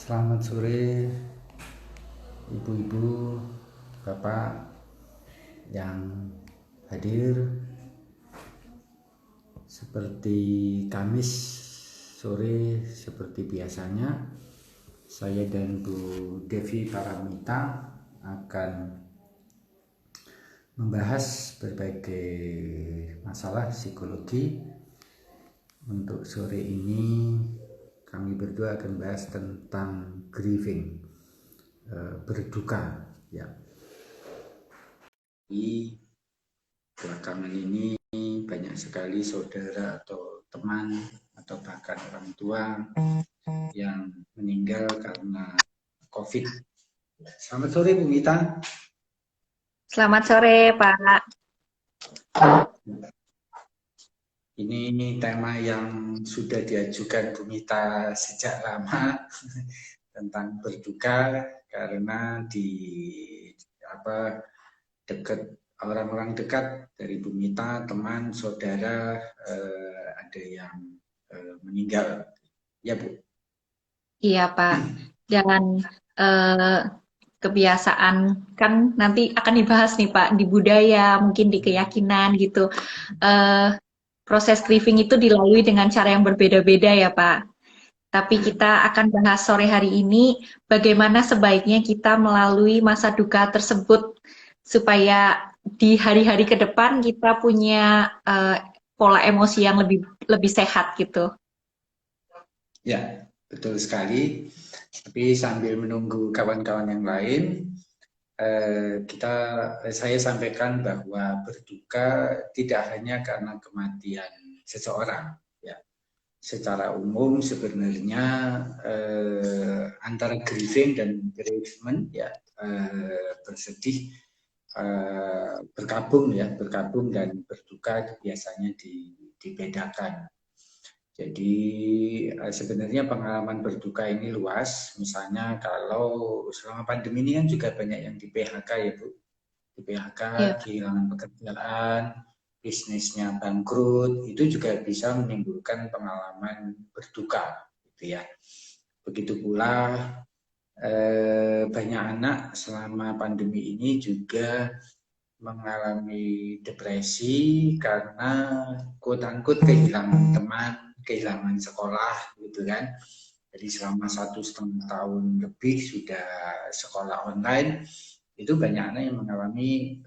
Selamat sore, ibu-ibu, bapak yang hadir. Seperti Kamis sore, seperti biasanya, saya dan Bu Devi Paramita akan membahas berbagai masalah psikologi. Untuk sore ini kami berdua akan bahas tentang grieving, berduka ya. Di belakangan ini banyak sekali saudara atau teman atau bahkan orang tua yang meninggal karena COVID. Selamat sore Bu Mita. Selamat sore, Pak. Ini tema yang sudah diajukan Bu Mita sejak lama tentang berduka karena di dekat orang-orang dekat dari Bu Mita, teman, saudara ada yang meninggal. Ya Bu. Iya, Pak. Jangan eh, kebiasaan kan nanti akan dibahas nih, Pak, di budaya, mungkin di keyakinan gitu. Eh, Proses grieving itu dilalui dengan cara yang berbeda-beda ya, Pak. Tapi kita akan bahas sore hari ini bagaimana sebaiknya kita melalui masa duka tersebut supaya di hari-hari ke depan kita punya pola emosi yang lebih lebih sehat gitu. Ya, betul sekali. Tapi sambil menunggu kawan-kawan yang lain, saya sampaikan bahwa berduka tidak hanya karena kematian seseorang. Ya, secara umum sebenarnya antara grieving dan bereavement ya bersedih bergabung dan berduka biasanya dibedakan. Jadi sebenarnya pengalaman berduka ini luas. Misalnya kalau selama pandemi ini kan juga banyak yang di PHK ya Bu. Di PHK, Iya. kehilangan pekerjaan, bisnisnya bangkrut, itu juga bisa menimbulkan pengalaman berduka gitu ya. Begitu pula banyak anak selama pandemi ini juga mengalami depresi karena quote-unquote kehilangan teman, kehilangan sekolah gitu kan. Jadi selama 1,5 tahun lebih sudah sekolah online, itu banyak anak yang mengalami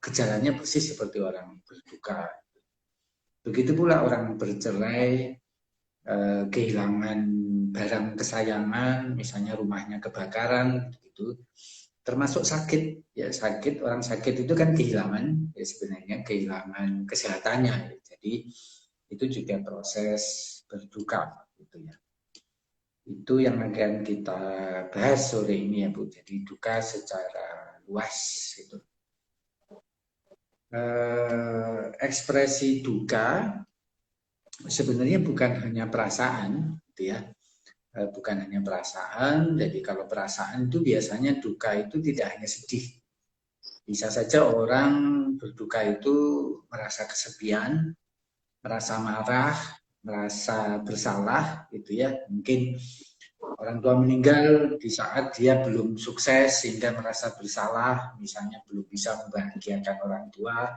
gejalanya persis seperti orang berduka. Begitu pula orang bercerai, kehilangan barang kesayangan, misalnya rumahnya kebakaran, gitu. Termasuk sakit, ya sakit orang sakit itu kan kehilangan, ya sebenarnya kehilangan kesehatannya. Ya. Jadi itu juga proses berduka, gitu ya. Itu yang akan kita bahas sore ini ya Bu. Jadi duka secara luas itu. Ekspresi duka sebenarnya bukan hanya perasaan, gitu ya. Bukan hanya perasaan. Jadi kalau perasaan itu biasanya duka itu tidak hanya sedih. Bisa saja orang berduka itu merasa kesepian, merasa marah, merasa bersalah, gitu ya. Mungkin orang tua meninggal di saat dia belum sukses sehingga merasa bersalah, misalnya belum bisa membahagiakan orang tua.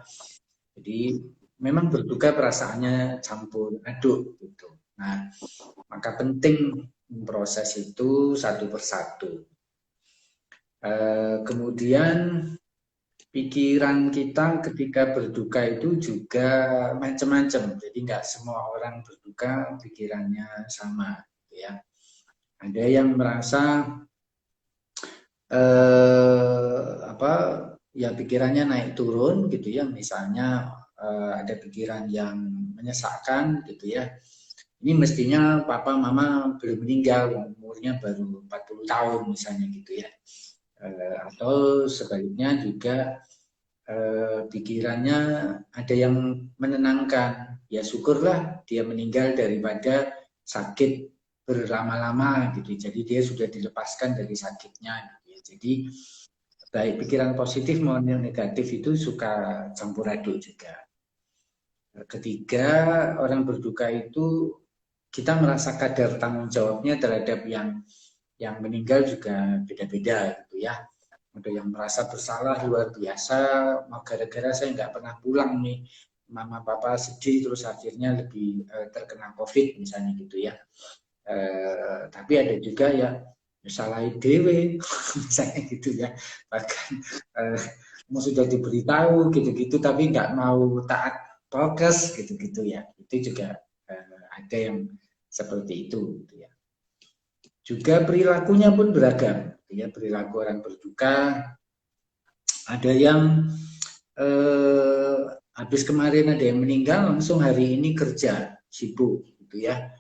Jadi memang berduka perasaannya campur aduk gitu. Nah, maka penting memproses itu satu persatu. Kemudian pikiran kita ketika berduka itu juga macam-macam. Jadi nggak semua orang berduka pikirannya sama, ya. Ada yang merasa apa ya pikirannya naik turun gitu ya. Misalnya ada pikiran yang menyesakkan gitu ya. Ini mestinya papa mama belum meninggal, umurnya baru 40 tahun misalnya gitu ya. Atau sebaliknya juga pikirannya ada yang menenangkan. Ya syukurlah dia meninggal daripada sakit berlama-lama gitu. Jadi dia sudah dilepaskan dari sakitnya gitu ya. Jadi baik pikiran positif maupun negatif itu suka campur aduk juga. Ketiga, orang berduka itu kita merasa kadar tanggung jawabnya terhadap yang meninggal juga beda-beda gitu ya. Ada yang merasa bersalah luar biasa, gara-gara saya nggak pernah pulang nih, mama papa sedih terus akhirnya lebih terkena COVID misalnya gitu ya. Tapi ada juga ya salah dewe misalnya gitu ya, bahkan sudah diberitahu gitu-gitu tapi nggak mau taat prokes gitu-gitu ya, itu juga ada yang seperti itu gitu ya. Juga perilakunya pun beragam gitu ya, perilaku orang berduka, ada yang habis kemarin ada yang meninggal langsung hari ini kerja sibuk gitu ya,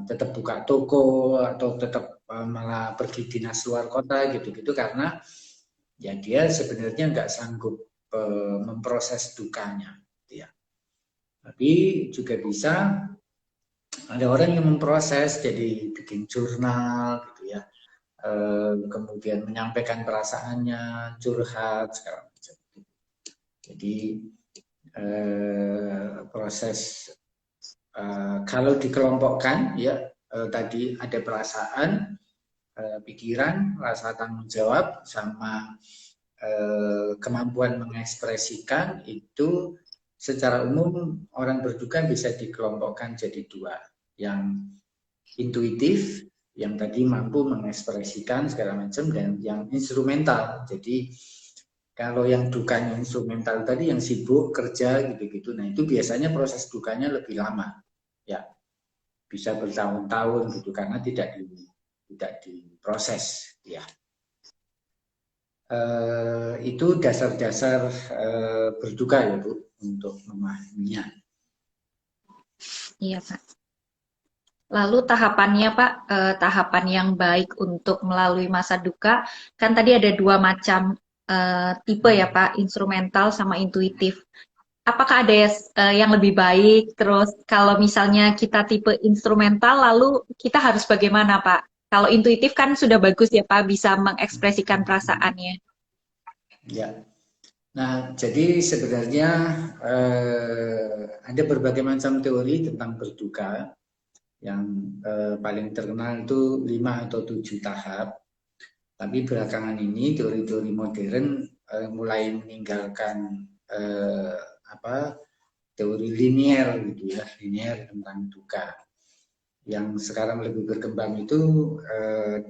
tetap buka toko atau tetap malah pergi dinas luar kota gitu-gitu karena ya dia sebenarnya nggak sanggup memproses dukanya gitu ya. Tapi juga bisa ada orang yang memproses, jadi bikin jurnal gitu ya, kemudian menyampaikan perasaannya, curhat segala macam. Jadi proses kalau dikelompokkan ya, tadi ada perasaan, pikiran, rasa tanggung jawab, sama kemampuan mengekspresikan, itu secara umum orang berduka bisa dikelompokkan jadi dua, yang intuitif, yang tadi mampu mengekspresikan segala macam, dan yang instrumental. Jadi kalau yang dukanya instrumental tadi, yang sibuk kerja gitu-gitu, nah itu biasanya proses dukanya lebih lama, ya bisa bertahun-tahun gitu karena tidak diproses, ya. Itu dasar-dasar berduka ya Bu, untuk memahaminya. Iya Pak. Lalu tahapannya Pak, tahapan yang baik untuk melalui masa duka, kan tadi ada dua macam tipe ya Pak, instrumental sama intuitif. Apakah ada yang lebih baik? Terus kalau misalnya kita tipe instrumental, lalu kita harus bagaimana Pak? Kalau intuitif kan sudah bagus ya Pak, bisa mengekspresikan perasaannya. Ya, nah jadi sebenarnya ada berbagai macam teori tentang berduka. Yang paling terkenal itu 5 atau 7 tahap. Tapi belakangan ini teori-teori modern mulai meninggalkan teori linier gitu ya, linier tentang duka. Yang sekarang lebih berkembang itu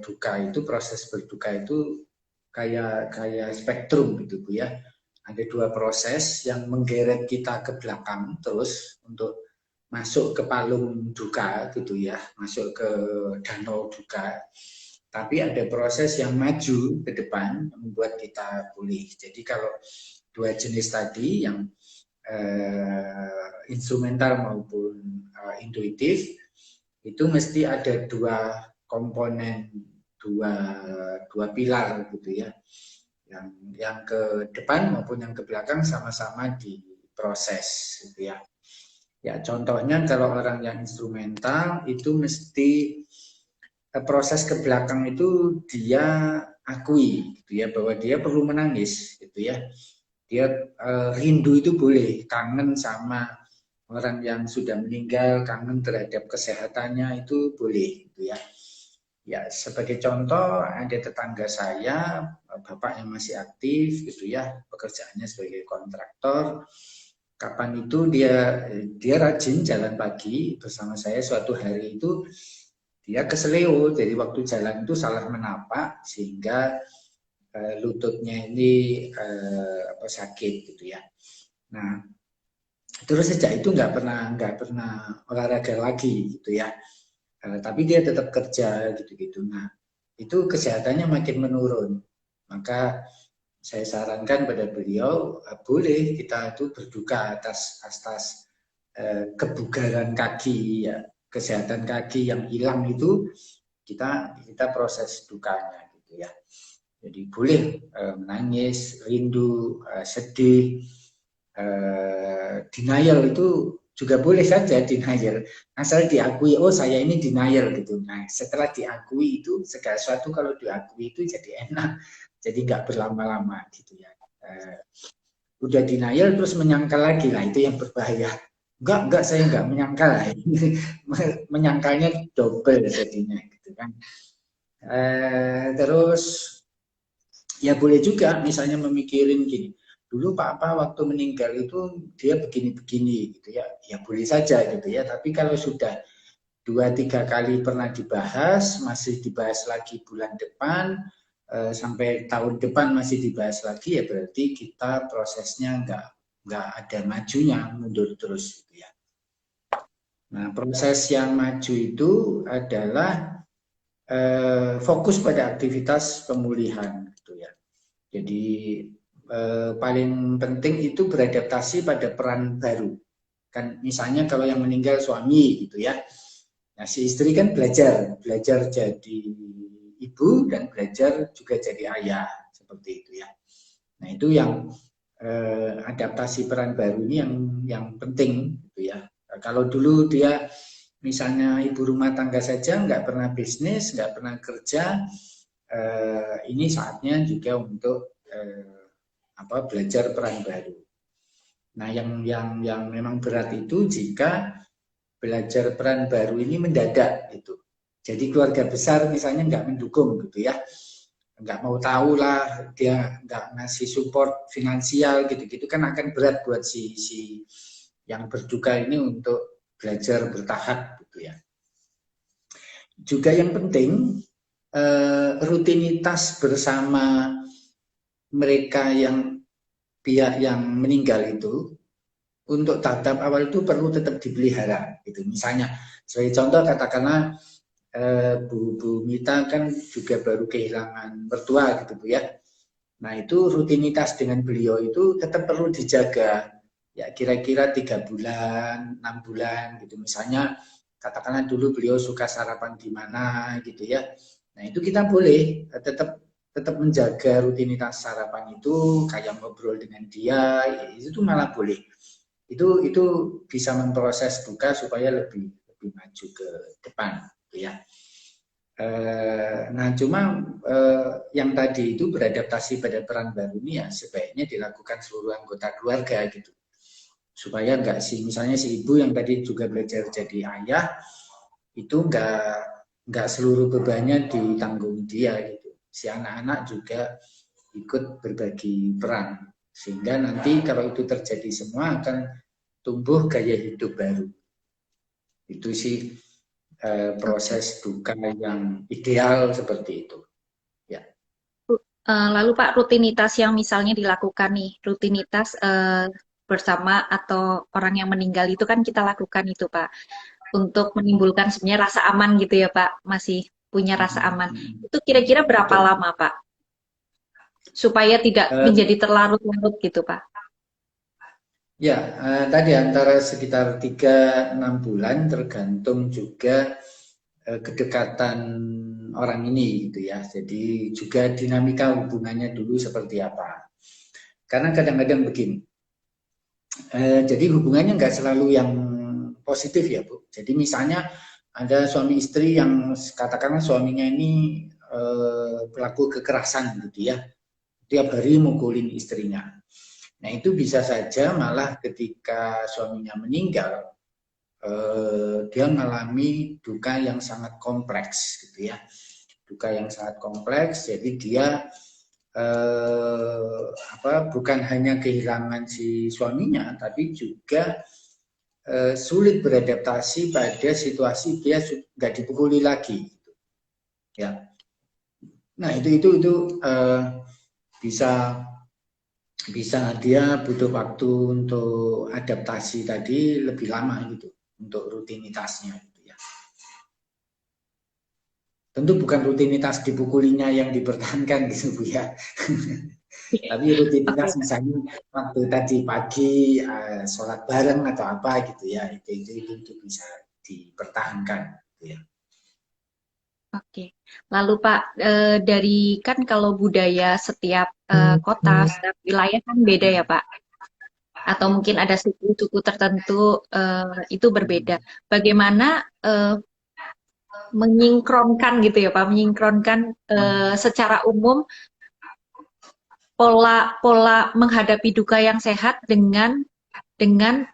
duka itu, proses berduka itu kayak spektrum gitu Bu ya. Ada dua proses yang menggeret kita ke belakang terus untuk masuk ke palung duka gitu ya, masuk ke danau duka. Tapi ada proses yang maju ke depan membuat kita pulih. Jadi kalau dua jenis tadi, yang instrumental maupun intuitif, itu mesti ada dua komponen, dua pilar gitu ya. Yang ke depan maupun yang ke belakang sama-sama diproses gitu ya. Ya contohnya kalau orang yang instrumental itu mesti proses ke belakang itu dia akui gitu ya, bahwa dia perlu menangis gitu ya. Dia rindu itu boleh, kangen sama orang yang sudah meninggal, kangen terhadap kesehatannya itu boleh gitu ya. Ya sebagai contoh, ada tetangga saya, bapak yang masih aktif gitu ya, pekerjaannya sebagai kontraktor. Kapan itu dia rajin jalan pagi bersama saya. Suatu hari itu dia keseleo, jadi waktu jalan itu salah menapak sehingga lututnya ini sakit gitu ya. Nah, terus sejak itu nggak pernah olahraga lagi gitu ya. Tapi dia tetap kerja gitu-gitu. Nah, itu kesehatannya makin menurun. Maka saya sarankan pada beliau, boleh kita itu berduka atas kebugaran kaki ya, kesehatan kaki yang hilang itu kita proses dukanya gitu ya. Jadi boleh menangis, rindu, sedih, denial itu juga boleh saja, denial, asal diakui, oh saya ini denial gitu. Nah setelah diakui itu, segala sesuatu kalau diakui itu jadi enak, jadi nggak berlama-lama gitu ya. Udah denial terus menyangkal lagi, lah itu yang berbahaya. Enggak, saya enggak menyangkal. Menyangkalnya double jadinya gitu kan. Terus ya boleh juga misalnya memikirin gini, dulu Papa waktu meninggal itu dia begini-begini gitu ya, ya boleh saja gitu ya. Tapi kalau sudah 2-3 kali pernah dibahas, masih dibahas lagi bulan depan, sampai tahun depan masih dibahas lagi, ya berarti kita prosesnya nggak ada majunya, mundur terus gitu ya. Nah, proses yang maju itu adalah fokus pada aktivitas pemulihan gitu ya. Jadi paling penting itu beradaptasi pada peran baru. Kan misalnya kalau yang meninggal suami gitu ya. Nah, si istri kan belajar jadi ibu dan belajar juga jadi ayah seperti itu ya. Nah, itu yang adaptasi peran baru ini yang penting gitu ya. Nah, kalau dulu dia misalnya ibu rumah tangga saja, nggak pernah bisnis, nggak pernah kerja, ini saatnya juga untuk belajar peran baru. Nah, yang memang berat itu jika belajar peran baru ini mendadak gitu. Jadi keluarga besar misalnya nggak mendukung gitu ya, nggak mau tahu lah, dia nggak ngasih support finansial gitu-gitu kan akan berat buat si yang berduka ini untuk belajar bertahap gitu ya. Juga yang penting rutinitas bersama mereka yang pihak yang meninggal itu untuk tahap awal itu perlu tetap dipelihara gitu. Misalnya sebagai contoh katakanlah Bu Mita kan juga baru kehilangan mertua gitu Bu ya. Nah itu rutinitas dengan beliau itu tetap perlu dijaga. Ya kira-kira 3 bulan, 6 bulan gitu. Misalnya katakanlah dulu beliau suka sarapan di mana gitu ya. Nah itu kita boleh tetap menjaga rutinitas sarapan itu, kayak ngobrol dengan dia, itu malah boleh. Itu bisa memproses duka supaya lebih maju ke depan gitu ya. Nah cuma yang tadi itu beradaptasi pada peran baru ini ya sebaiknya dilakukan seluruh anggota keluarga gitu, supaya enggak misalnya si ibu yang tadi juga belajar jadi ayah itu enggak seluruh bebannya ditanggung dia gitu, si anak-anak juga ikut berbagi peran, sehingga nanti kalau itu terjadi semua akan tumbuh gaya hidup baru. Itu sih proses duka yang ideal seperti itu. Ya. Lalu Pak, rutinitas yang misalnya dilakukan nih, rutinitas bersama atau orang yang meninggal itu kan kita lakukan itu Pak, untuk menimbulkan sebenarnya rasa aman gitu ya Pak, masih punya rasa aman. Itu kira-kira berapa Betul. lama Pak? Supaya tidak menjadi terlarut-larut gitu Pak. Ya, tadi antara sekitar 3-6 bulan tergantung juga kedekatan orang ini gitu ya. Jadi juga dinamika hubungannya dulu seperti apa. Karena kadang-kadang begini, jadi hubungannya nggak selalu yang positif ya Bu. Jadi misalnya ada suami istri yang katakanlah suaminya ini pelaku kekerasan gitu ya, tiap hari mukulin istrinya. Nah itu bisa saja malah ketika suaminya meninggal, dia mengalami duka yang sangat kompleks gitu ya, duka yang sangat kompleks. Jadi dia bukan hanya kehilangan si suaminya, tapi juga sulit beradaptasi pada situasi dia nggak dipukuli lagi. Gitu. Ya, nah itu bisa dia butuh waktu untuk adaptasi tadi lebih lama gitu untuk rutinitasnya gitu ya. Tentu bukan rutinitas dipukulinya yang dipertahankan gitu Bu ya. Tapi rutinitas misalnya waktu tadi pagi sholat bareng atau apa gitu ya, itu bisa dipertahankan gitu ya. Oke, lalu Pak, dari kan kalau budaya setiap kota, setiap wilayah kan beda ya Pak? Atau mungkin ada suku-suku tertentu itu berbeda. Bagaimana menyinkronkan gitu ya Pak, menyinkronkan secara umum pola menghadapi duka yang sehat dengan dengan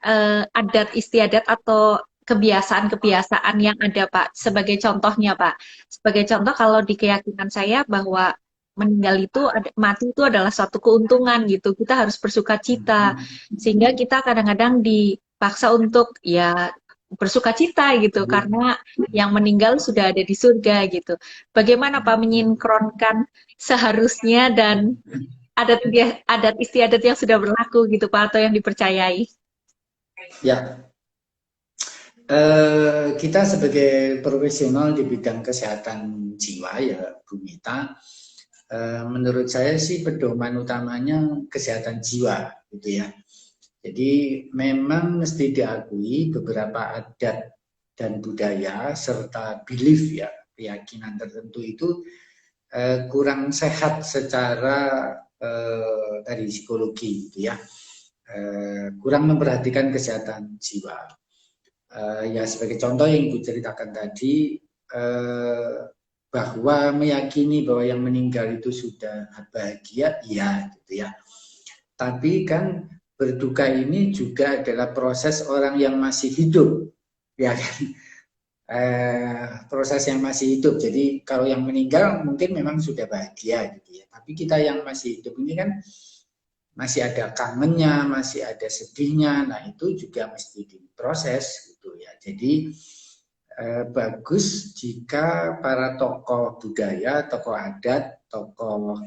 adat istiadat atau kebiasaan-kebiasaan yang ada, Pak. Sebagai contohnya, Pak. Sebagai contoh, kalau di keyakinan saya bahwa meninggal itu, mati itu adalah suatu keuntungan gitu. Kita harus bersuka cita. Sehingga kita kadang-kadang dipaksa untuk ya bersuka cita gitu. Karena yang meninggal sudah ada di surga gitu. Bagaimana Pak menyinkronkan seharusnya dan adat istiadat yang sudah berlaku gitu Pak, atau yang dipercayai? Ya, kita sebagai profesional di bidang kesehatan jiwa ya Bu Mita, menurut saya sih pedoman utamanya kesehatan jiwa gitu ya. Jadi memang mesti diakui beberapa adat dan budaya serta belief ya, keyakinan tertentu itu kurang sehat secara dari psikologi gitu ya. Kurang memperhatikan kesehatan jiwa. Ya sebagai contoh yang Ibu ceritakan tadi, bahwa meyakini bahwa yang meninggal itu sudah bahagia, iya gitu ya. Tapi kan berduka ini juga adalah proses orang yang masih hidup, ya kan? Proses yang masih hidup. Jadi kalau yang meninggal mungkin memang sudah bahagia gitu ya. Tapi kita yang masih hidup ini kan masih ada kangennya, masih ada sedihnya. Nah itu juga mesti diproses gitu ya. Jadi bagus jika para tokoh budaya, tokoh adat, tokoh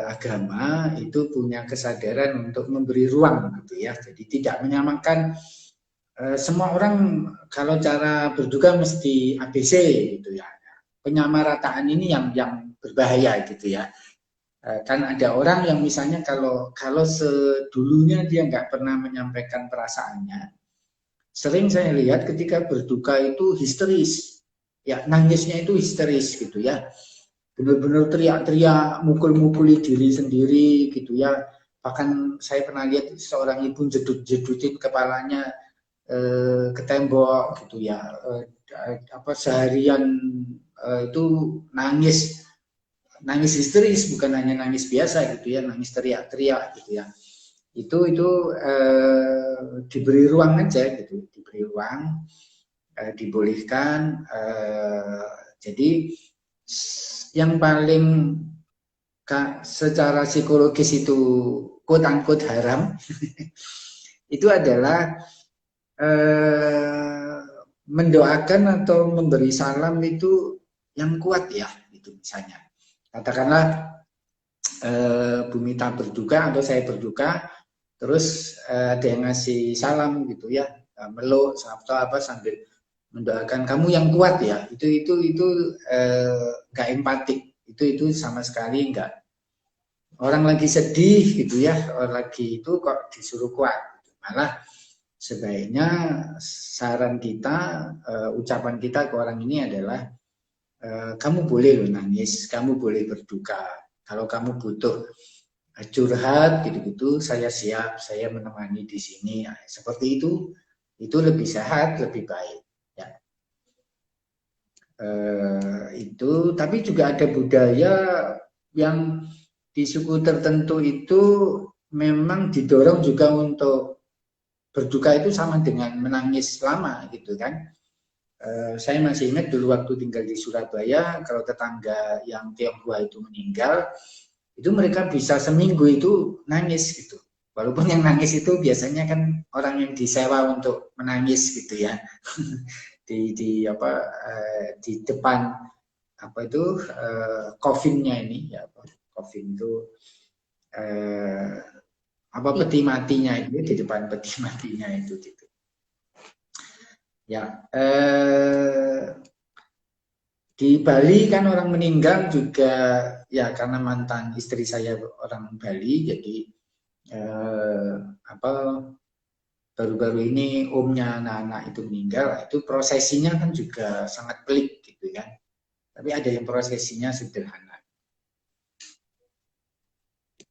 agama itu punya kesadaran untuk memberi ruang gitu ya. Jadi tidak menyamakan semua orang kalau cara berduka mesti ABC gitu ya. Penyamarataan ini yang berbahaya gitu ya. Kan ada orang yang misalnya kalau sedulunya dia nggak pernah menyampaikan perasaannya, sering saya lihat ketika berduka itu histeris, ya nangisnya itu histeris gitu ya, benar-benar teriak-teriak, mukul-mukuli diri sendiri gitu ya. Bahkan saya pernah lihat seorang ibu jedut-jedutin kepalanya ke tembok gitu ya, seharian itu nangis histeris, bukan hanya nangis biasa gitu ya, nangis teriak-teriak gitu ya. Itu diberi ruang aja gitu, diberi ruang, dibolehkan. Jadi yang paling secara psikologis itu quote unquote haram itu adalah mendoakan atau memberi salam itu yang kuat ya, itu misalnya. Katakanlah Bu Mita berduka atau saya berduka, terus ada yang ngasih salam gitu ya, meluk atau apa sambil mendoakan kamu yang kuat ya, itu nggak empatik, itu sama sekali nggak. Orang lagi sedih gitu ya, orang lagi itu kok disuruh kuat, malah sebaiknya saran kita, ucapan kita ke orang ini adalah kamu boleh loh nangis, kamu boleh berduka. Kalau kamu butuh curhat gitu-gitu, saya siap, saya menemani di sini. Nah, seperti itu lebih sehat, lebih baik. Ya. Itu, tapi juga ada budaya yang di suku tertentu itu memang didorong juga untuk berduka itu sama dengan menangis lama gitu kan. Saya masih ingat dulu waktu tinggal di Surabaya, kalau tetangga yang Tionghoa itu meninggal, itu mereka bisa seminggu itu nangis gitu. Walaupun yang nangis itu biasanya kan orang yang disewa untuk menangis gitu ya. di depan apa itu coffin-nya ini ya, coffin itu peti matinya itu, di depan peti matinya itu gitu. Ya, di Bali kan orang meninggal juga ya karena mantan istri saya orang Bali, jadi baru-baru ini omnya anak-anak itu meninggal, itu prosesinya kan juga sangat pelik gitu kan. Tapi ada yang prosesinya sederhana.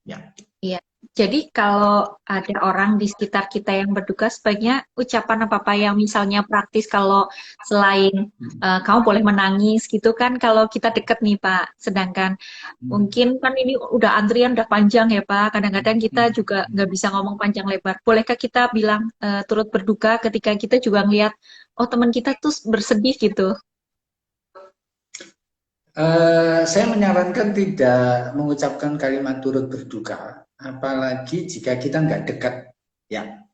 Ya. Iya. Jadi kalau ada orang di sekitar kita yang berduka, sebaiknya ucapan apa-apa yang misalnya praktis kalau selain kamu boleh menangis gitu kan kalau kita deket nih Pak. Sedangkan mungkin kan ini udah antrian udah panjang ya Pak. Kadang-kadang kita juga nggak bisa ngomong panjang lebar. Bolehkah kita bilang turut berduka ketika kita juga ngeliat, oh teman kita tuh bersedih gitu. Saya menyarankan tidak mengucapkan kalimat turut berduka, apalagi jika kita nggak dekat. Ya,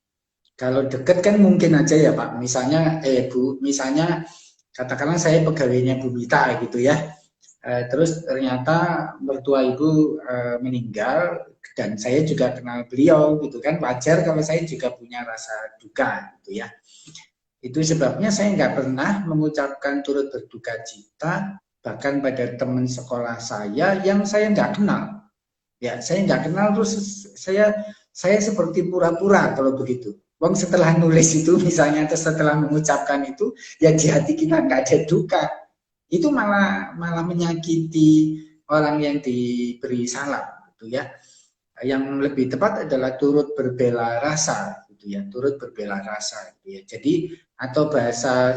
kalau dekat kan mungkin aja ya Pak. Misalnya, Bu, misalnya katakanlah saya pegawainya Bu Mita gitu ya. Terus ternyata mertua ibu meninggal dan saya juga kenal beliau gitu kan, wajar kalau saya juga punya rasa duka gitu ya. Itu sebabnya saya nggak pernah mengucapkan turut berduka cita bahkan pada teman sekolah saya yang saya nggak kenal. Ya, saya nggak kenal terus saya seperti pura-pura kalau begitu. Wong setelah nulis itu misalnya atau setelah mengucapkan itu ya di hati kita nggak ada duka. Itu malah menyakiti orang yang diberi salam gitu ya. Yang lebih tepat adalah turut berbela rasa gitu ya, turut berbela rasa gitu ya. Jadi atau bahasa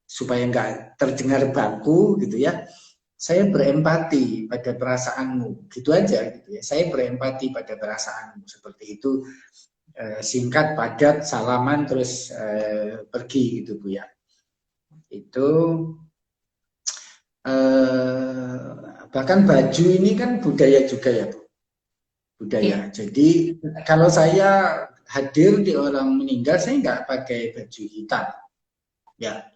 supaya nggak terdengar baku gitu ya, saya berempati pada perasaanmu gitu aja gitu ya. Saya berempati pada perasaanmu seperti itu, singkat padat salaman terus pergi gitu Bu ya. Itu bahkan baju ini kan budaya juga ya Bu, budaya. Jadi kalau saya hadir di orang meninggal saya nggak pakai baju hitam ya,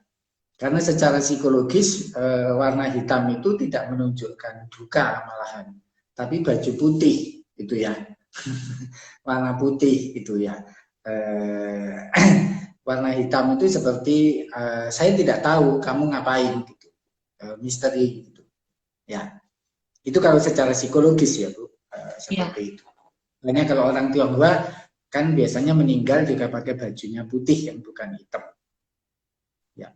karena secara psikologis warna hitam itu tidak menunjukkan duka malahan, tapi baju putih itu ya, warna putih itu ya. Warna hitam itu seperti saya tidak tahu kamu ngapain gitu, misteri gitu ya. Itu kalau secara psikologis ya Bu, seperti itu. Hanya kalau orang Tionghoa kan biasanya meninggal juga pakai bajunya putih yang bukan hitam. Ya.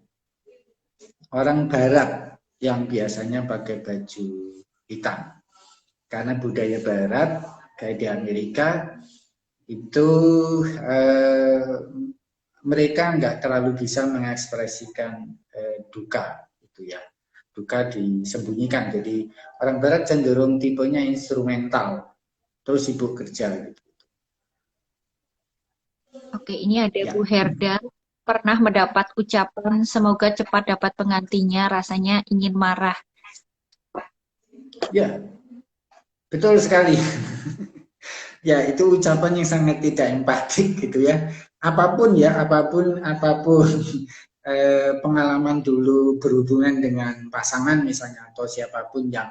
Orang Barat yang biasanya pakai baju hitam. Karena budaya Barat kayak di Amerika itu mereka nggak terlalu bisa mengekspresikan duka gitu ya. Duka disembunyikan. Jadi orang Barat cenderung tipenya instrumental, terus sibuk kerja gitu. Oke, ini ada Bu Herda pernah mendapat ucapan semoga cepat dapat penggantinya, rasanya ingin marah. Ya, betul sekali. Ya, itu ucapan yang sangat tidak empatik gitu ya. Apapun ya, apapun pengalaman dulu berhubungan dengan pasangan misalnya atau siapapun yang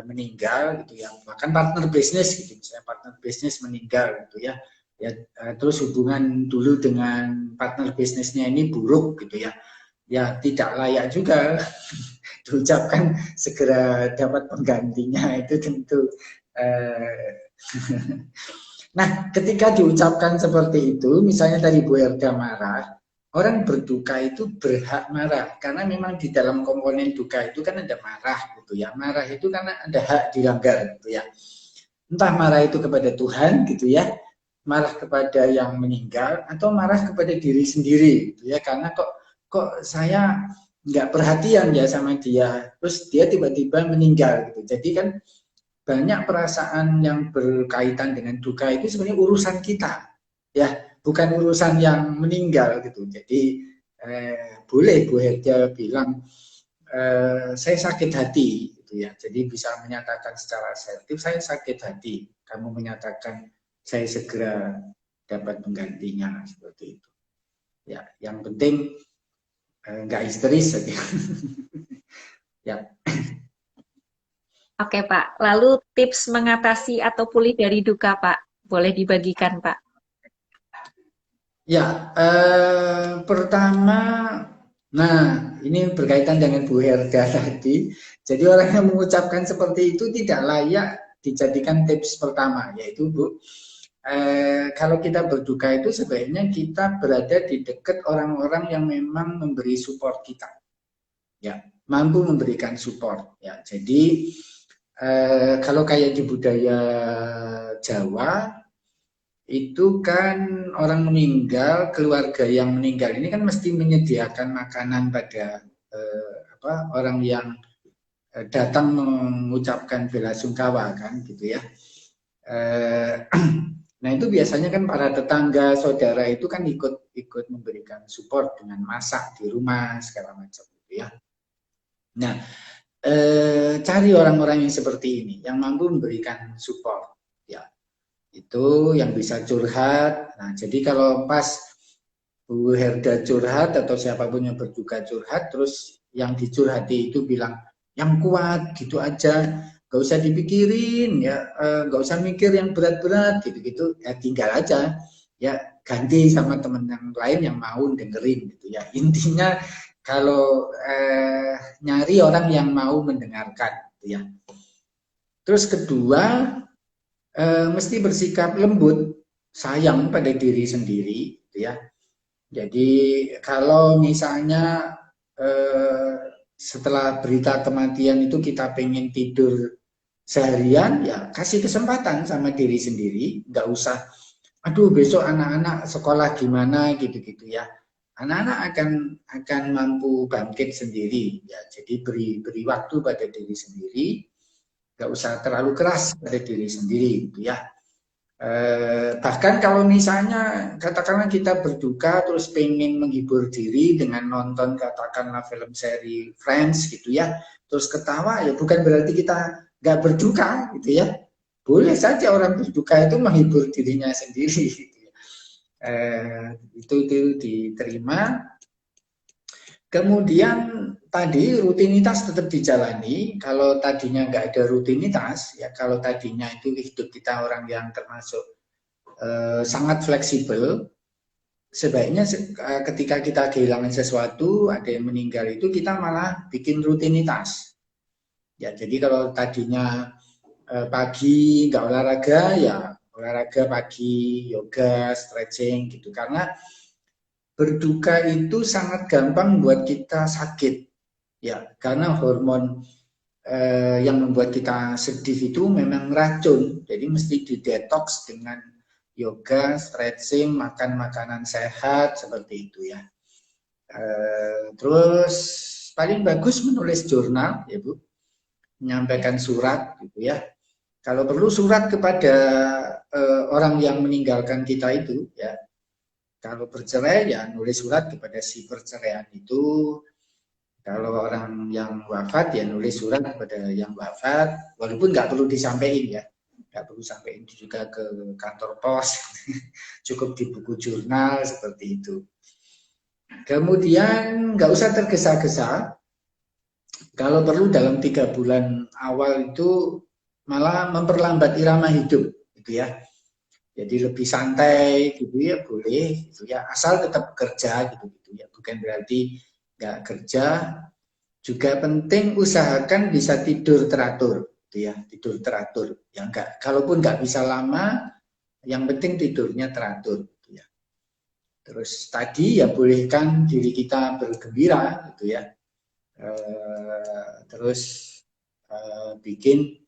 meninggal gitu ya, bahkan partner bisnis gitu, misalnya partner bisnis meninggal gitu ya, terus hubungan dulu dengan partner bisnisnya ini buruk gitu ya, ya tidak layak juga diucapkan segera dapat penggantinya itu tentu. Nah, ketika diucapkan seperti itu, misalnya tadi Bu Erda marah, orang berduka itu berhak marah karena memang di dalam komponen duka itu kan ada marah gitu ya. Marah itu karena ada hak dilanggar gitu ya. Entah marah itu kepada Tuhan gitu ya, marah kepada yang meninggal atau marah kepada diri sendiri gitu ya. Karena kok saya nggak perhatian ya sama dia, terus dia tiba-tiba meninggal gitu. Jadi kan banyak perasaan yang berkaitan dengan duka itu sebenarnya urusan kita ya, bukan urusan yang meninggal gitu. Jadi boleh Bu Herja bilang saya sakit hati gitu ya, jadi bisa menyatakan secara asertif saya sakit hati, kamu menyatakan saya segera dapat menggantinya seperti itu ya. Yang penting nggak histeris saja. Ya. Oke Pak, lalu tips mengatasi atau pulih dari duka Pak, boleh dibagikan Pak? Ya, pertama, nah ini berkaitan dengan Bu Herda tadi. Jadi orang yang mengucapkan seperti itu tidak layak dijadikan tips pertama, yaitu Bu, kalau kita berduka itu sebaiknya kita berada di dekat orang-orang yang memang memberi support kita, ya, mampu memberikan support, ya. Jadi Kalau kayak di budaya Jawa itu kan orang meninggal, keluarga yang meninggal ini kan mesti menyediakan makanan pada orang yang datang mengucapkan bela sungkawa kan gitu ya. Nah itu biasanya kan para tetangga, saudara itu kan ikut memberikan support dengan masak di rumah segala macam gitu ya. Nah cari orang-orang yang seperti ini, yang mampu memberikan support ya. Itu yang bisa curhat. Nah jadi kalau pas Bu Herda curhat atau siapapun yang berduka curhat, terus yang dicurhati itu bilang yang kuat gitu aja, gak usah dipikirin ya, gak usah mikir yang berat-berat gitu-gitu, ya tinggal aja ya, ganti sama teman yang lain yang mau dengerin gitu ya. Intinya kalau nyari orang yang mau mendengarkan gitu ya. Terus kedua mesti bersikap lembut, sayang pada diri sendiri gitu ya. Jadi kalau misalnya setelah berita kematian itu kita pengen tidur seharian, ya kasih kesempatan sama diri sendiri, nggak usah, aduh besok anak-anak sekolah gimana gitu-gitu ya. Anak-anak akan mampu bangkit sendiri, ya. Jadi beri waktu pada diri sendiri, nggak usah terlalu keras pada diri sendiri, gitu ya. Bahkan kalau misalnya katakanlah kita berduka terus pengen menghibur diri dengan nonton katakanlah film seri Friends gitu ya, terus ketawa, ya bukan berarti kita nggak berduka gitu ya. Boleh saja orang berduka itu menghibur dirinya sendiri gitu ya. Itu diterima. Kemudian tadi rutinitas tetap dijalani. Kalau tadinya nggak ada rutinitas, ya kalau tadinya itu hidup kita orang yang termasuk sangat fleksibel, sebaiknya ketika kita kehilangan sesuatu, ada yang meninggal itu kita malah bikin rutinitas. Ya, jadi kalau tadinya pagi nggak olahraga, ya olahraga pagi, yoga, stretching gitu. Karena berduka itu sangat gampang buat kita sakit, ya karena hormon yang membuat kita sedih itu memang racun, jadi mesti didetoks dengan yoga, stretching, makan makanan sehat seperti itu ya. Terus paling bagus menulis jurnal ya Bu, menyampaikan surat gitu ya. Kalau perlu surat kepada orang yang meninggalkan kita itu ya. Kalau bercerai ya nulis surat kepada si perceraian itu. Kalau orang yang wafat ya nulis surat kepada yang wafat, walaupun nggak perlu disampaikan ya, nggak perlu sampaikan juga ke kantor pos, cukup di buku jurnal seperti itu. Kemudian nggak usah tergesa-gesa. Kalau perlu dalam 3 bulan awal itu malah memperlambat irama hidup, gitu ya. Jadi lebih santai gitu ya, boleh gitu ya, asal tetap kerja gitu ya, bukan berarti nggak kerja. Juga penting usahakan bisa tidur teratur gitu ya, tidur teratur ya, enggak, kalaupun nggak bisa lama, yang penting tidurnya teratur gitu ya. Terus tadi ya bolehkan diri kita bergembira gitu ya. Terus bikin,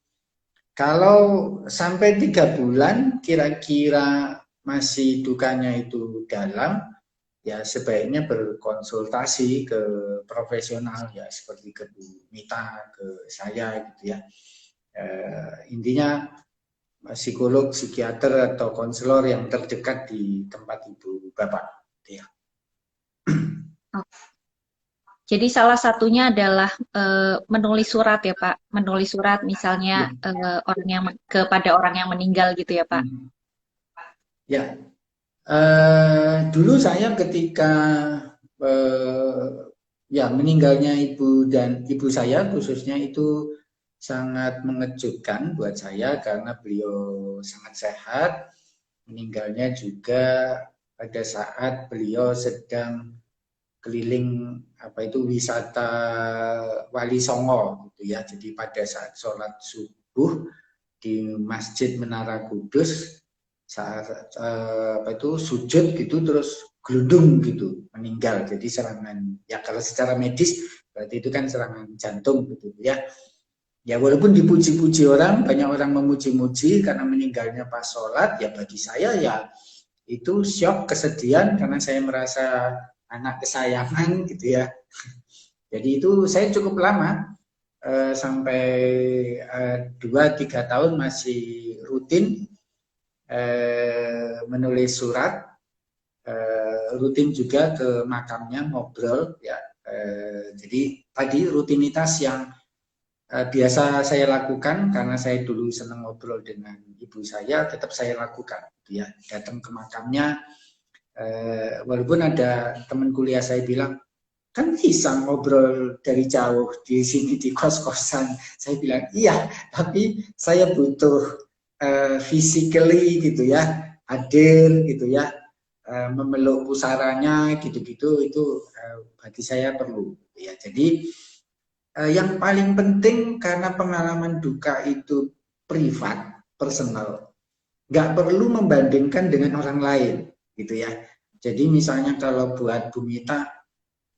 kalau sampai 3 bulan kira-kira masih dukanya itu dalam, ya sebaiknya berkonsultasi ke profesional ya, seperti ke Bu Mita, ke saya gitu ya. Intinya psikolog, psikiater atau konselor yang terdekat di tempat Ibu Bapak gitu ya. Jadi salah satunya adalah menulis surat ya Pak, menulis surat misalnya orang yang kepada orang yang meninggal gitu ya Pak. Ya, dulu saya ketika ya meninggalnya ibu dan ibu saya khususnya itu sangat mengejutkan buat saya karena beliau sangat sehat, meninggalnya juga pada saat beliau sedang keliling apa itu wisata Wali Songo gitu ya. Jadi pada saat sholat subuh di Masjid Menara Kudus, saat apa itu sujud gitu terus gelundung gitu meninggal. Jadi serangan, ya kalau secara medis berarti itu kan serangan jantung gitu ya. Ya walaupun dipuji-puji orang, banyak orang memuji-muji karena meninggalnya pas sholat, ya bagi saya ya itu syok, kesedihan karena saya merasa anak kesayangan gitu ya. Jadi itu saya cukup lama sampai 2-3 tahun masih rutin menulis surat, rutin juga ke makamnya ngobrol ya. Jadi tadi rutinitas yang biasa saya lakukan karena saya dulu senang ngobrol dengan ibu saya, tetap saya lakukan gitu ya. Datang ke makamnya, walaupun ada teman kuliah saya bilang, kan bisa ngobrol dari jauh di sini di kos-kosan. Saya bilang iya, tapi saya butuh physically gitu ya, hadir gitu ya, memeluk pusaranya gitu-gitu, itu bagi saya perlu ya. Jadi yang paling penting karena pengalaman duka itu privat, personal, nggak perlu membandingkan dengan orang lain gitu ya. Jadi misalnya kalau buat Bu Mita,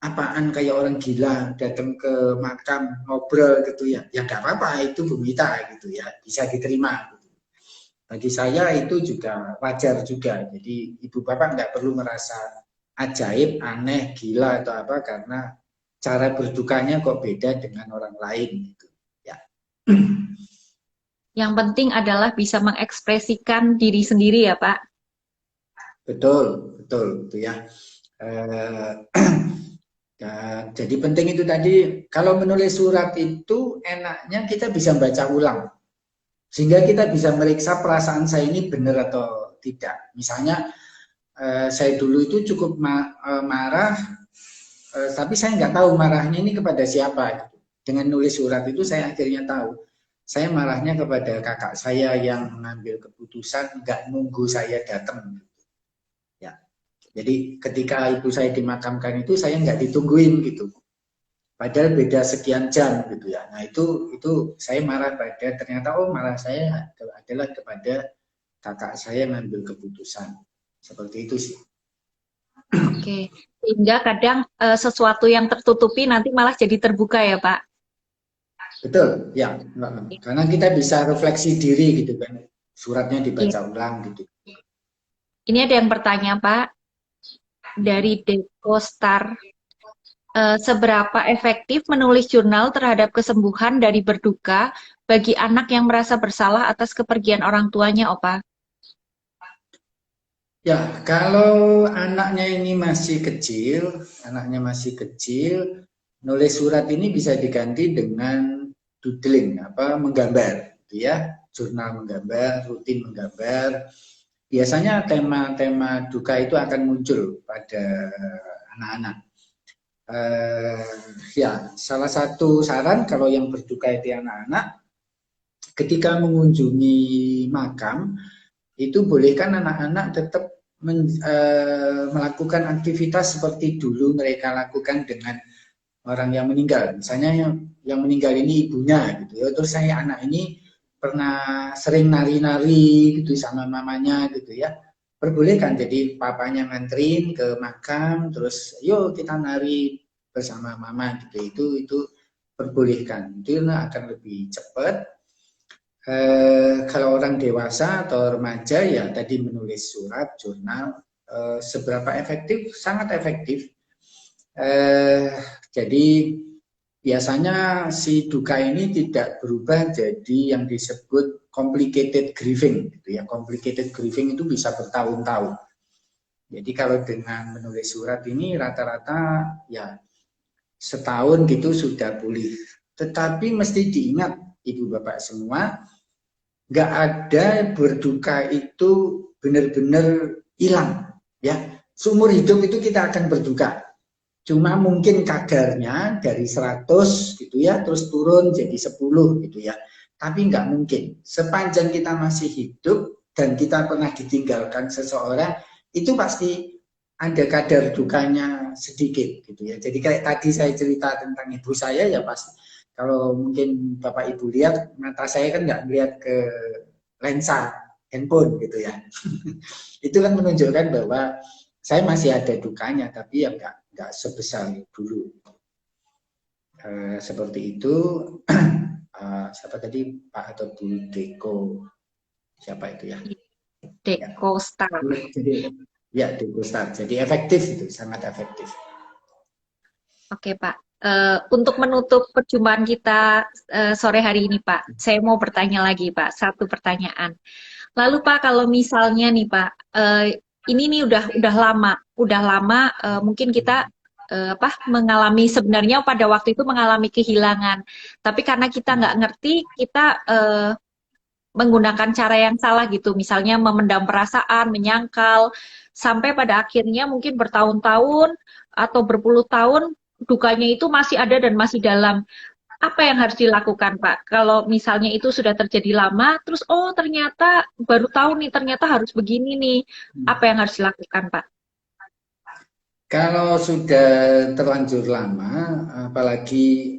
apaan kayak orang gila datang ke makam ngobrol gitu ya, ya nggak apa-apa, itu Bu Mita gitu ya, bisa diterima gitu. Bagi saya itu juga wajar juga, jadi ibu bapak nggak perlu merasa ajaib, aneh, gila atau apa karena cara berdukanya kok beda dengan orang lain gitu ya. Yang penting adalah bisa mengekspresikan diri sendiri ya Pak. Betul betul itu ya. Ya, jadi penting itu tadi, kalau menulis surat itu enaknya kita bisa baca ulang, sehingga kita bisa meriksa perasaan saya ini benar atau tidak. Misalnya saya dulu itu cukup marah, tapi saya nggak tahu marahnya ini kepada siapa. Dengan nulis surat itu saya akhirnya tahu, saya marahnya kepada kakak saya yang mengambil keputusan nggak nunggu saya datang. Ya, jadi ketika ibu saya dimakamkan itu saya nggak ditungguin gitu. Padahal beda sekian jam gitu ya. Nah itu saya marah pada, ternyata marah saya adalah kepada kakak saya ngambil keputusan. Seperti itu sih. Oke, sehingga kadang sesuatu yang tertutupi nanti malah jadi terbuka ya Pak. Betul, ya. Karena kita bisa refleksi diri gitu kan. Suratnya Iya. dibaca ulang gitu. Ini ada yang bertanya Pak dari Deko Star. Seberapa efektif menulis jurnal terhadap kesembuhan dari berduka bagi anak yang merasa bersalah atas kepergian orang tuanya, Opa? Ya, kalau anaknya masih kecil, nulis surat ini bisa diganti dengan doodling, menggambar, gitu ya, jurnal menggambar, rutin menggambar. Biasanya tema-tema duka itu akan muncul pada anak-anak. Ya, salah satu saran kalau yang berduka itu anak-anak, ketika mengunjungi makam, itu bolehkan anak-anak tetap melakukan aktivitas seperti dulu mereka lakukan dengan orang yang meninggal. Misalnya yang meninggal ini ibunya gitu ya. Terus saya anak ini pernah sering nari-nari gitu sama mamanya gitu ya. Perbolehkan, jadi papanya nganterin ke makam, terus yuk kita nari bersama mama gitu. Itu perbolehkan. Itu akan lebih cepat. Kalau orang dewasa atau remaja ya tadi menulis surat, jurnal, seberapa efektif? Sangat efektif. Jadi biasanya si duka ini tidak berubah jadi yang disebut complicated grieving, gitu ya. Complicated grieving itu bisa bertahun-tahun. Jadi kalau dengan menulis surat ini rata-rata ya setahun gitu sudah pulih. Tetapi mesti diingat ibu bapak semua, nggak ada berduka itu benar-benar hilang ya. Seumur hidup itu kita akan berduka, cuma mungkin kadarnya dari 100 gitu ya terus turun jadi 10 gitu ya, tapi nggak mungkin sepanjang kita masih hidup dan kita pernah ditinggalkan seseorang itu pasti ada kadar dukanya sedikit gitu ya. Jadi kayak tadi saya cerita tentang ibu saya ya, pasti kalau mungkin Bapak Ibu lihat, mata saya kan nggak melihat ke lensa handphone gitu ya. Itu kan menunjukkan bahwa saya masih ada dukanya, tapi ya nggak sebesar dulu. Seperti itu. siapa tadi, Pak atau Bu Deko, siapa itu ya? Deko Star. Jadi, ya Deko Star. Jadi efektif itu, sangat efektif. Oke Pak. Untuk menutup perjumpaan kita sore hari ini Pak, saya mau bertanya lagi Pak, satu pertanyaan. Lalu Pak, kalau misalnya nih Pak, ini nih udah lama mungkin kita mengalami sebenarnya pada waktu itu mengalami kehilangan, tapi karena kita nggak ngerti, kita menggunakan cara yang salah gitu, misalnya memendam perasaan, menyangkal, sampai pada akhirnya mungkin bertahun-tahun atau berpuluh tahun dukanya itu masih ada dan masih dalam. Apa yang harus dilakukan, Pak? Kalau misalnya itu sudah terjadi lama, terus oh ternyata baru tahu nih, ternyata harus begini nih. Apa yang harus dilakukan, Pak? Kalau sudah terlanjur lama, apalagi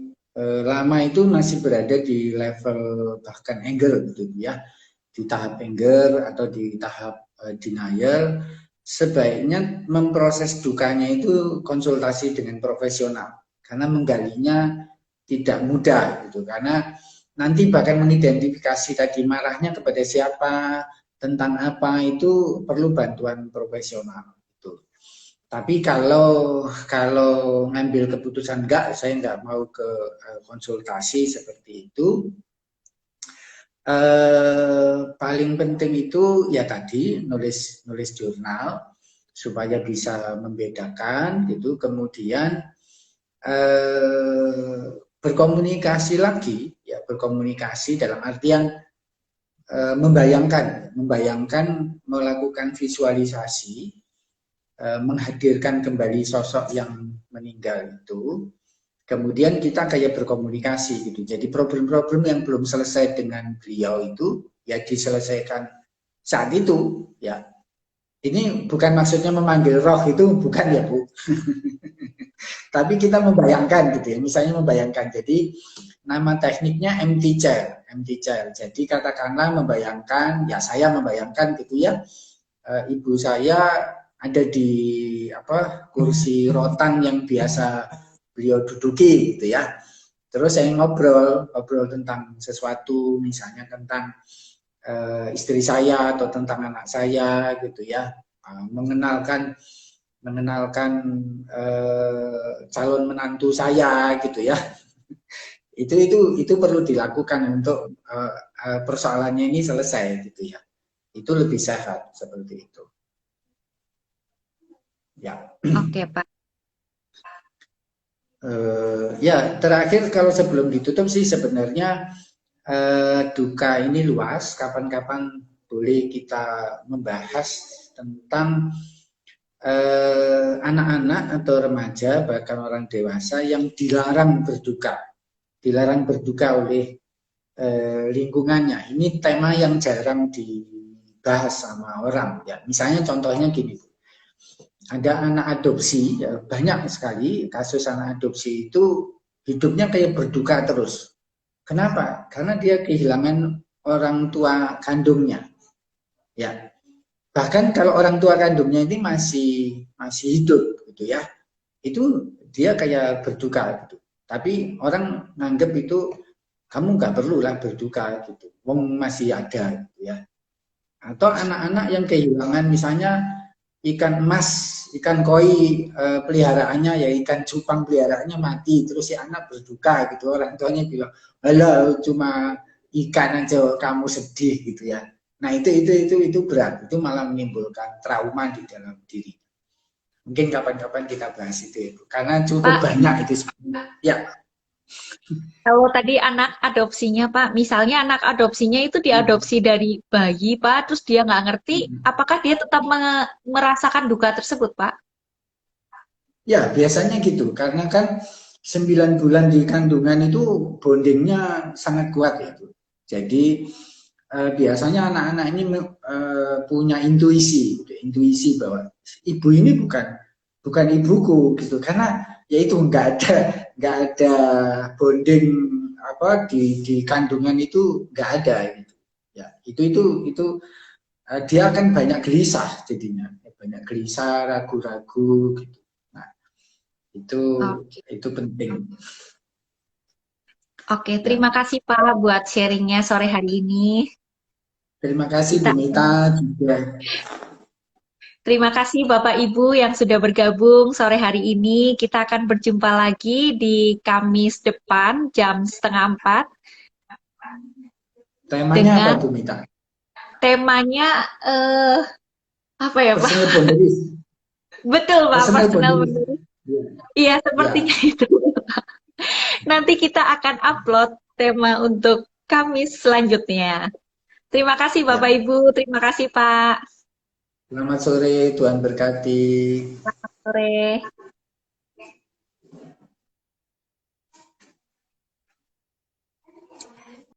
lama itu masih berada di level bahkan anger gitu ya, di tahap anger atau di tahap denial, sebaiknya memproses dukanya itu konsultasi dengan profesional karena menggalinya tidak mudah gitu, karena nanti bahkan mengidentifikasi tadi marahnya kepada siapa, tentang apa, itu perlu bantuan profesional gitu. Tapi kalau ngambil keputusan enggak, saya enggak mau ke konsultasi seperti itu. Paling penting itu ya tadi nulis jurnal supaya bisa membedakan gitu. Kemudian berkomunikasi lagi, ya berkomunikasi dalam artian membayangkan melakukan visualisasi, menghadirkan kembali sosok yang meninggal itu, kemudian kita kayak berkomunikasi gitu. Jadi problem-problem yang belum selesai dengan beliau itu ya diselesaikan saat itu ya. Ini bukan maksudnya memanggil roh, itu bukan ya Bu. Tapi kita membayangkan gitu ya. Misalnya membayangkan. Jadi nama tekniknya empty chair, empty chair. Jadi katakanlah membayangkan, ya saya membayangkan gitu ya. Ibu saya ada di kursi rotan yang biasa beliau duduki gitu ya. Terus saya ngobrol tentang sesuatu, misalnya tentang istri saya atau tentang anak saya gitu ya, mengenalkan calon menantu saya gitu ya. Itu perlu dilakukan untuk persoalannya ini selesai gitu ya. Itu lebih sehat seperti itu. Ya. Oke, Pak. Ya, terakhir kalau sebelum ditutup sih sebenarnya duka ini luas. Kapan-kapan boleh kita membahas tentang anak-anak atau remaja bahkan orang dewasa yang dilarang berduka oleh lingkungannya. Ini tema yang jarang dibahas sama orang. Ya, misalnya contohnya gini, ada anak adopsi, ya, banyak sekali kasus anak adopsi itu hidupnya kayak berduka terus. Kenapa? Karena dia kehilangan orang tua kandungnya. Ya, bahkan kalau orang tua kandungnya ini masih hidup, gitu ya, itu dia kayak berduka, gitu. Tapi orang nganggep itu kamu nggak perlulah berduka, gitu. Wong masih ada, gitu ya. Atau anak-anak yang kehilangan misalnya ikan emas, ikan koi peliharaannya ya ikan cupang peliharaannya mati, terus si anak berduka gitu, orang tuanya bilang, "Halo, cuma ikan aja kamu sedih," gitu ya. Nah, itu berat, itu malah menimbulkan trauma di dalam diri. Mungkin kapan-kapan kita bahas itu ya, karena cukup Pak, banyak itu sebenarnya. Ya. kalau tadi anak adopsinya, Pak, misalnya anak adopsinya itu diadopsi dari bayi, Pak, terus dia nggak ngerti, apakah dia tetap merasakan duka tersebut, Pak? Ya, biasanya gitu. Karena kan 9 bulan di kandungan itu bondingnya sangat kuat ya, Bu. Jadi biasanya anak-anak ini punya intuisi bahwa ibu ini bukan ibuku gitu. Karena ya itu nggak ada bonding di kandungan itu nggak ada gitu. Ya, itu dia akan banyak gelisah jadinya, banyak gelisah, ragu-ragu gitu. Itu Oke. itu penting. Oke, Ya. terima kasih Pak buat sharingnya sore hari ini. Terima kasih Bu Kita Mita juga. Terima kasih Bapak Ibu yang sudah bergabung sore hari ini. Kita akan berjumpa lagi di Kamis depan jam 3:30 Temanya apa dengan Bu Mita? temanya apa ya Pak? Personal boundaries. Betul Pak, Personal personal boundaries. memory. Ya. Iya, Ya. sepertinya itu. Nanti kita akan upload tema untuk Kamis selanjutnya. Terima kasih Bapak Ya. Ibu, terima kasih Pak. Selamat sore, Tuhan berkati. Sore.